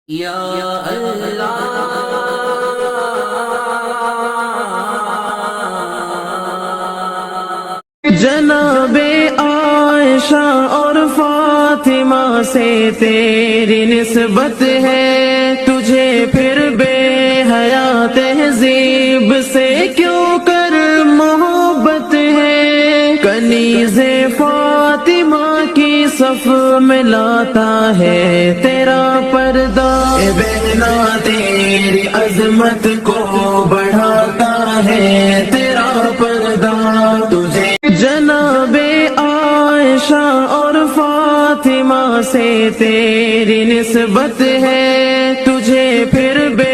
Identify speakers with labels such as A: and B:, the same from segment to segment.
A: یا اللہ
B: جناب عائشہ اور فاطمہ سے تیری نسبت ہے، تجھے پھر بے حیا تہذیب سے کیوں کر محبت ہے؟ کنیز فاطمہ کی صف میں لاتا ہے تیرا پردہ، اے بہنا تیری عظمت کو بڑھاتا ہے تیرا پردہ، تجھے جناب عائشہ اور فاطمہ سے تیری نسبت ہے، تجھے پھر بے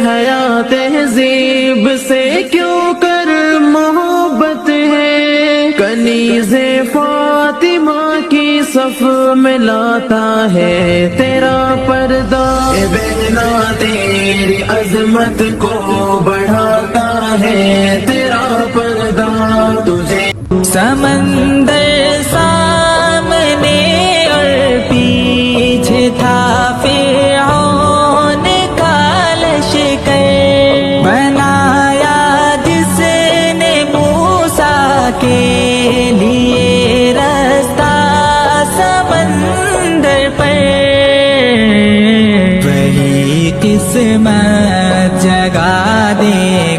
B: حیا تہذیب سے کیوں کر محبت ہے؟ کنیز فاطمہ کی صف میں لاتا ہے تیرا پردہ، اے بہنا تیری عظمت کو بڑھاتا ہے تیرا پردہ، تجھے
C: سمندر سامنے اور پیچھے تھا فرعون کا لشکر، بنایا جس نے موسیٰ کے لیے رستہ سمندر پر، وہی قسمت جگا دے